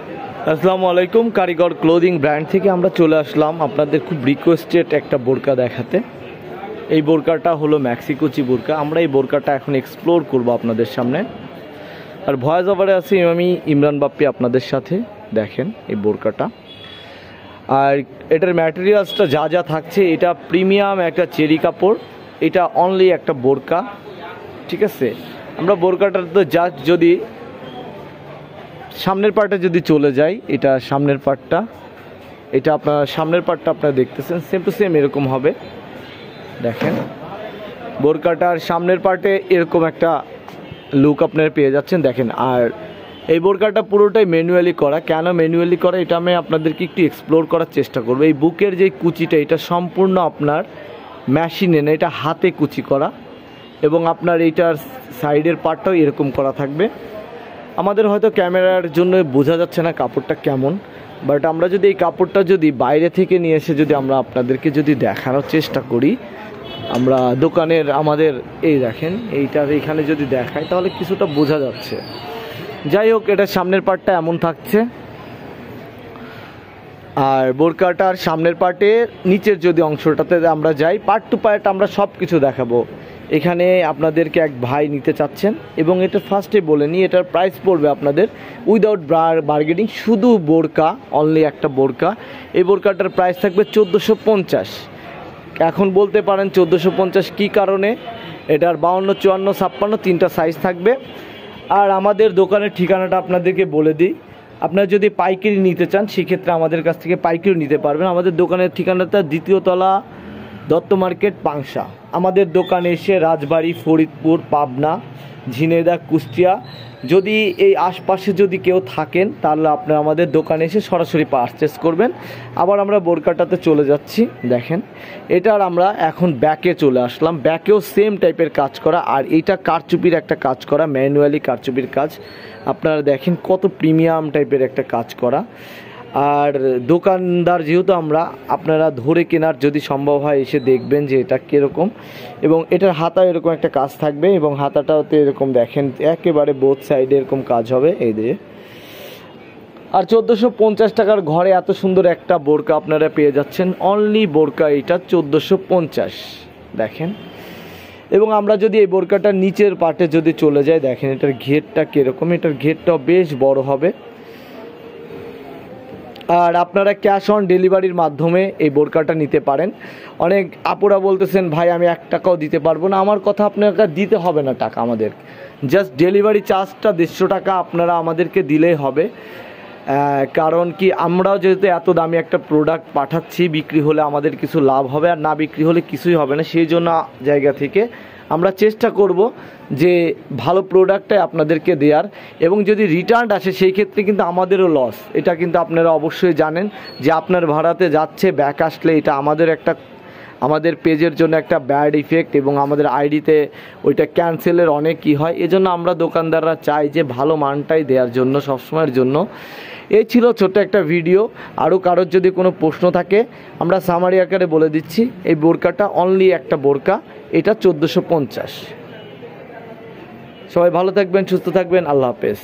আসসালামু আলাইকুম। কারিগর ক্লোদিং ব্র্যান্ড থেকে আমরা চলে আসলাম আপনাদের খুব রিকোয়েস্টেড একটা বোরকা দেখাতে। এই বোরকাটা হলো ম্যাক্সিকুচি বোরকা। আমরা এই বোরকাটা এখন এক্সপ্লোর করব আপনাদের সামনে। আর ভয়েস ওভারে আছি আমি ইমরান বাপ্পি আপনাদের সাথে। দেখেন এই বোরকাটা, আর এটার ম্যাটেরিয়ালসটা যা যা থাকছে, এটা প্রিমিয়াম একটা চেরি কাপড়। এটা অনলি একটা বোরকা, ঠিক আছে। আমরা বোরকাটার তো যা যদি সামনের পার্টে যদি চলে যাই, এটা সামনের পার্টটা, এটা আপনার সামনের পার্টটা আপনারা দেখতেছেন সেম টু সেম এরকম হবে। দেখেন বোরকাটার সামনের পার্টে এরকম একটা লুক আপনারা পেয়ে যাচ্ছেন। দেখেন, আর এই বোরকাটা পুরোটাই ম্যানুয়ালি করা। কেন ম্যানুয়ালি করা এটা আমি আপনাদেরকে একটু এক্সপ্লোর করার চেষ্টা করব। এই বুকের যে কুচিটা, এটা সম্পূর্ণ আপনার মেশিনে না, এটা হাতে কুচি করা, এবং আপনার এইটার সাইডের পার্টটাও এরকম করা থাকবে। আমাদের হয়তো ক্যামেরার জন্য বোঝা যাচ্ছে না কাপড়টা কেমন, বাট আমরা যদি এই কাপড়টা যদি বাইরে থেকে নিয়ে এসে যদি আমরা আপনাদেরকে যদি দেখানোর চেষ্টা করি, আমরা দোকানের আমাদের এই দেখেন এইটার এখানে যদি দেখাই তাহলে কিছুটা বোঝা যাচ্ছে। যাই হোক, এটা সামনের পার্টটা এমন থাকছে, আর বোরকাটার সামনের পার্টে নিচের যদি অংশটাতে আমরা যাই, পার্ট টু পার্ট আমরা সব কিছু দেখাবো। এখানে আপনাদেরকে এক ভাই নিতে চাচ্ছেন, এবং এটা ফার্স্টে বলে নিই, এটার প্রাইস পড়বে আপনাদের উইদাউট বার্গেনিং, শুধু বোরকা, অনলি একটা বোরকা। এই বোরকাটার প্রাইস থাকবে 1450। এখন বলতে পারেন 1450 কী কারণে? এটার 52, 54, 56 তিনটা সাইজ থাকবে। আর আমাদের দোকানের ঠিকানাটা আপনাদেরকে বলে দিই, আপনারা যদি পাইকারি নিতে চান সেক্ষেত্রে আমাদের কাছ থেকে পাইকারি নিতে পারবেন। আমাদের দোকানের ঠিকানাটা 2য় তলা, দত্ত মার্কেট, পাংশা। আমাদের দোকানে এসে রাজবাড়ি, ফরিদপুর, পাবনা, ঝিনাইদহ, কুষ্টিয়া যদি এই আশপাশে যদি কেউ থাকেন তাহলে আপনারা আমাদের দোকানে এসে সরাসরি পারচেস করবেন। আবার আমরা বোরকাটাতে চলে যাচ্ছি। দেখেন এটার আমরা এখন ব্যাকে চলে আসলাম। ব্যাকেও সেম টাইপের কাজ করা, আর এইটা কারচুপির একটা কাজ করা, ম্যানুয়ালি কারচুপির কাজ। আপনারা দেখেন কত প্রিমিয়াম টাইপের একটা কাজ করা। আর দোকানদার যেহেতু আমরা, আপনারা ধরে কেনার যদি সম্ভব হয় এসে দেখবেন যে এটা কীরকম। এবং এটার হাতা এরকম একটা কাজ থাকবে, এবং হাতাটাতে এরকম দেখেন একেবারে বোথ সাইডে এরকম কাজ হবে এই দিয়ে। আর 1450 টাকার ঘরে এত সুন্দর একটা বোরকা আপনারা পেয়ে যাচ্ছেন। অনলি বোরকা এটা 1450। দেখেন, এবং আমরা যদি এই বোরকাটার নিচের পার্টে যদি চলে যাই, দেখেন এটার ঘেরটা কীরকম। এটার ঘেরটাও বেশ বড় হবে। আর আপনারা ক্যাশ অন ডেলিভারির মাধ্যমে এই বোরকাটা নিতে পারেন। অনেক আপুরা বলতেছেন ভাই আমি 1 টাকাও দিতে পারবো না। আমার কথা, আপনাকে দিতে হবে না টাকা, আমাদের জাস্ট ডেলিভারি চার্জটা 150 টাকা আপনারা আমাদেরকে দিলেই হবে। কারণ কি, আমরাও যেহেতু এত দামি একটা প্রোডাক্ট পাঠাচ্ছি, বিক্রি হলে আমাদের কিছু লাভ হবে, আর না বিক্রি হলে কিছুই হবে না। সেই জন্য জায়গা থেকে আমরা চেষ্টা করব যে ভালো প্রোডাক্টটাই আপনাদেরকে দেওয়ার। এবং যদি রিটার্ন আসে সেই ক্ষেত্রে কিন্তু আমাদেরও লস। এটা কিন্তু আপনারা অবশ্যই জানেন যে আপনার ভাড়াতে যাচ্ছে, ব্যাক আসলে এটা আমাদের পেজের জন্য একটা ব্যাড ইফেক্ট, এবং আমাদের আইডিতে ওইটা ক্যান্সেলের অনেক কী হয়। এজন্য আমরা দোকানদাররা চাই যে ভালো মানটাই দেওয়ার জন্য, সবসময়ের জন্য। এই ছিল ছোট্ট একটা ভিডিও। আরও কারোর যদি কোনো প্রশ্ন থাকে আমরা সামারি আকারে বলে দিচ্ছি। এই বোরকাটা অনলি একটা বোরকা, এটা 1450। সবাই ভালো থাকবেন, সুস্থ থাকবেন, আল্লাহ হাফেজ।